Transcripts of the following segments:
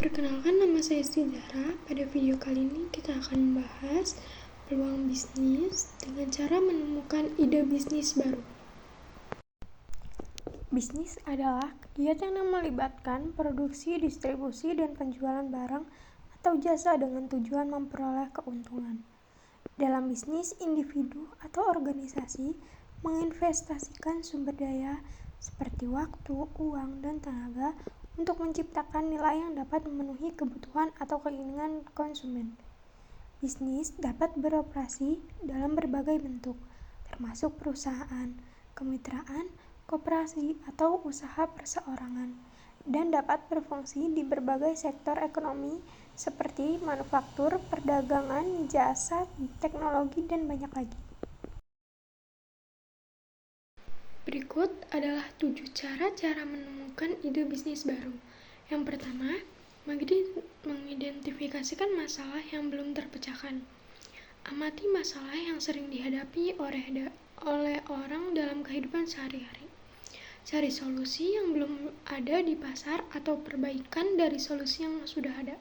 Perkenalkan, nama saya Zara. Pada video kali ini kita akan membahas peluang bisnis dengan cara menemukan ide bisnis baru. Bisnis adalah kegiatan yang melibatkan produksi, distribusi, dan penjualan barang atau jasa dengan tujuan memperoleh keuntungan. Dalam bisnis, individu atau organisasi menginvestasikan sumber daya seperti waktu, uang, dan tenaga untuk menciptakan nilai yang dapat memenuhi kebutuhan atau keinginan konsumen. Bisnis dapat beroperasi dalam berbagai bentuk, termasuk perusahaan, kemitraan, koperasi, atau usaha perseorangan, dan dapat berfungsi di berbagai sektor ekonomi seperti manufaktur, perdagangan, jasa, teknologi, dan banyak lagi. Berikut adalah 7 cara menemukan ide bisnis baru. Yang pertama, mengidentifikasikan masalah yang belum terpecahkan. Amati masalah yang sering dihadapi oleh orang dalam kehidupan sehari-hari. Cari solusi yang belum ada di pasar atau perbaikan dari solusi yang sudah ada.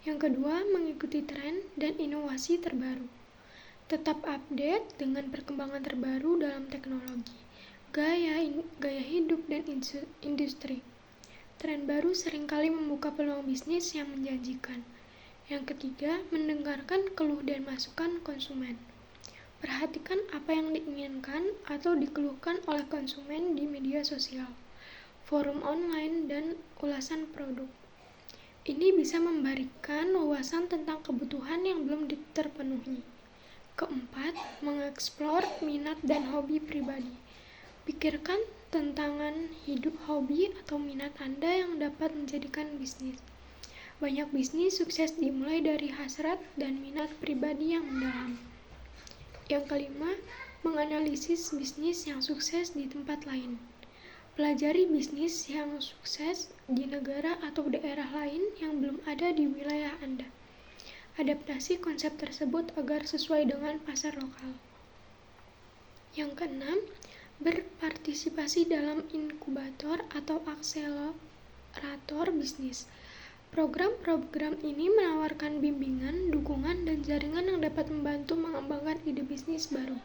Yang kedua, mengikuti tren dan inovasi terbaru. Tetap update dengan perkembangan terbaru dalam teknologi, gaya hidup, dan industri. Tren baru seringkali membuka peluang bisnis yang menjanjikan. Yang ketiga, mendengarkan keluh dan masukan konsumen. Perhatikan apa yang diinginkan atau dikeluhkan oleh konsumen di media sosial, forum online, dan ulasan produk. Ini bisa memberikan wawasan tentang kebutuhan yang belum terpenuhi. Keempat, mengeksplor minat dan hobi pribadi. Pikirkan tantangan hidup, hobi, atau minat Anda yang dapat menjadikan bisnis. Banyak bisnis sukses dimulai dari hasrat dan minat pribadi yang mendalam. Yang kelima, menganalisis bisnis yang sukses di tempat lain. Pelajari bisnis yang sukses di negara atau daerah lain yang belum ada di wilayah Anda. Adaptasi konsep tersebut agar sesuai dengan pasar lokal. Yang keenam, berpartisipasi dalam inkubator atau akselerator bisnis. Program-program ini menawarkan bimbingan, dukungan, dan jaringan yang dapat membantu mengembangkan ide bisnis baru.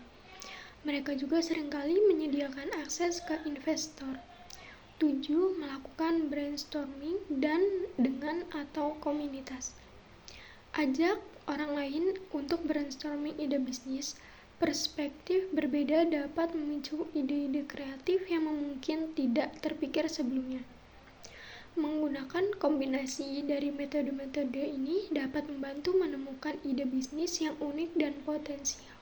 Mereka juga seringkali menyediakan akses ke investor. 7. Melakukan brainstorming dengan atau komunitas. Ajak orang lain untuk brainstorming ide bisnis. Perspektif berbeda dapat memicu ide-ide kreatif yang mungkin tidak terpikir sebelumnya. Menggunakan kombinasi dari metode-metode ini dapat membantu menemukan ide bisnis yang unik dan potensial.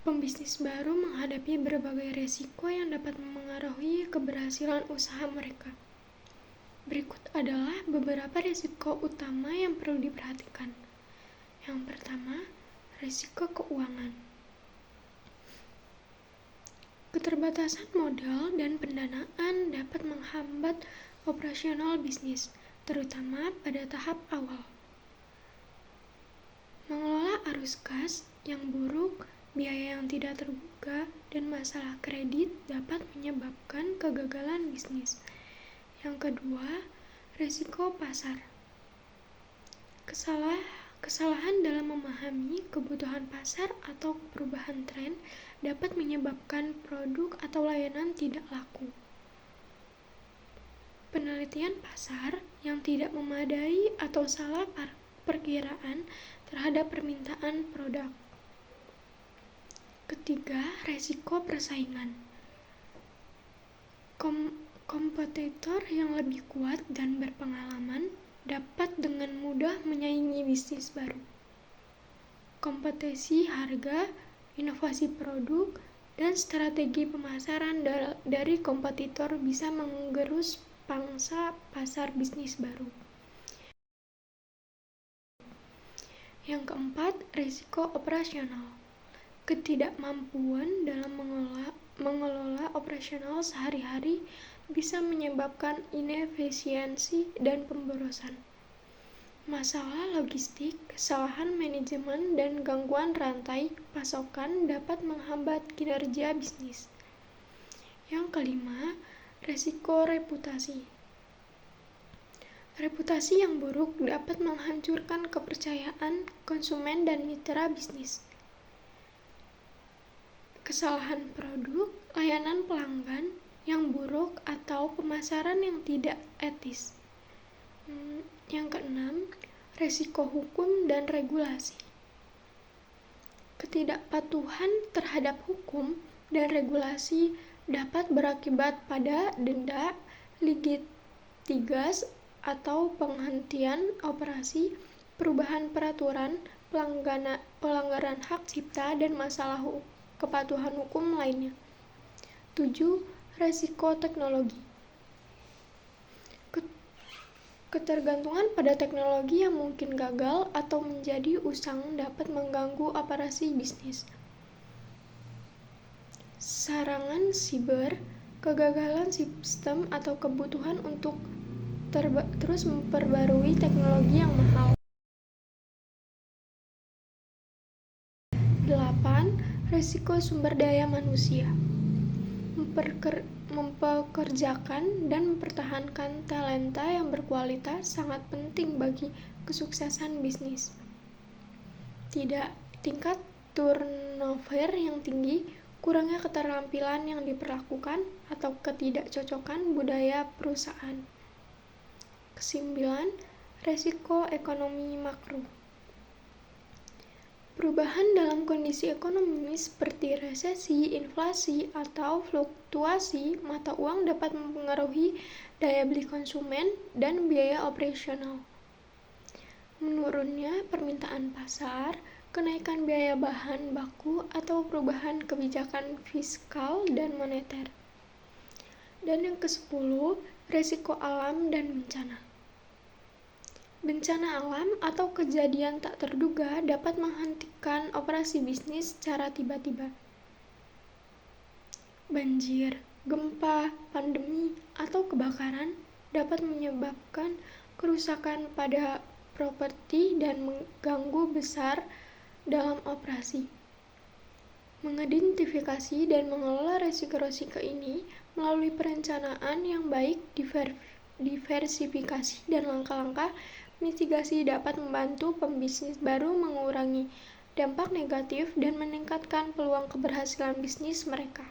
Pembisnis baru menghadapi berbagai resiko yang dapat memengaruhi keberhasilan usaha mereka. Berikut adalah beberapa risiko utama yang perlu diperhatikan. Yang pertama, risiko keuangan. Keterbatasan modal dan pendanaan dapat menghambat operasional bisnis, terutama pada tahap awal. Mengelola arus kas yang buruk, biaya yang tidak terduga, dan masalah kredit dapat menyebabkan kegagalan bisnis. Yang kedua, risiko pasar. Kesalahan dalam memahami kebutuhan pasar atau perubahan tren dapat menyebabkan produk atau layanan tidak laku. Penelitian pasar yang tidak memadai atau salah perkiraan terhadap permintaan produk. Ketiga, risiko persaingan. Kompetitor yang lebih kuat dan berpengalaman dapat dengan mudah menyaingi bisnis baru. Kompetisi harga, inovasi produk, dan strategi pemasaran dari kompetitor bisa menggerus pangsa pasar bisnis baru. Yang keempat, risiko operasional. Ketidakmampuan dalam mengelola operasional sehari-hari bisa menyebabkan inefisiensi dan pemborosan. Masalah logistik, kesalahan manajemen, dan gangguan rantai pasokan dapat menghambat kinerja bisnis. Yang kelima, resiko reputasi. Reputasi yang buruk dapat menghancurkan kepercayaan konsumen dan mitra bisnis. Kesalahan produk, layanan pelanggan yang buruk, atau pemasaran yang tidak etis. Yang keenam, resiko hukum dan regulasi. Ketidakpatuhan terhadap hukum dan regulasi dapat berakibat pada denda, litigas, atau penghentian operasi, perubahan peraturan, pelanggaran hak cipta, dan masalah kepatuhan hukum lainnya. 7. Resiko teknologi. Ketergantungan pada teknologi yang mungkin gagal atau menjadi usang dapat mengganggu operasi bisnis. Serangan siber, kegagalan sistem, atau kebutuhan untuk terus memperbarui teknologi yang mahal. 8. Risiko sumber daya manusia. Mempekerjakan dan mempertahankan talenta yang berkualitas sangat penting bagi kesuksesan bisnis. Tingkat turnover yang tinggi, kurangnya keterampilan yang diperlakukan, atau ketidakcocokan budaya perusahaan. 9. Resiko ekonomi makro. Perubahan dalam kondisi ekonomi seperti resesi, inflasi, atau fluktuasi mata uang dapat mempengaruhi daya beli konsumen dan biaya operasional. Menurunnya permintaan pasar, kenaikan biaya bahan baku, atau perubahan kebijakan fiskal dan moneter. Dan yang ke-10, resiko alam dan bencana. Bencana alam atau kejadian tak terduga dapat menghentikan operasi bisnis secara tiba-tiba. Banjir, gempa, pandemi, atau kebakaran dapat menyebabkan kerusakan pada properti dan mengganggu besar dalam operasi. Mengidentifikasi dan mengelola resiko-resiko ini melalui perencanaan yang baik, diversifikasi, dan langkah-langkah mitigasi dapat membantu pembisnis baru mengurangi dampak negatif dan meningkatkan peluang keberhasilan bisnis mereka.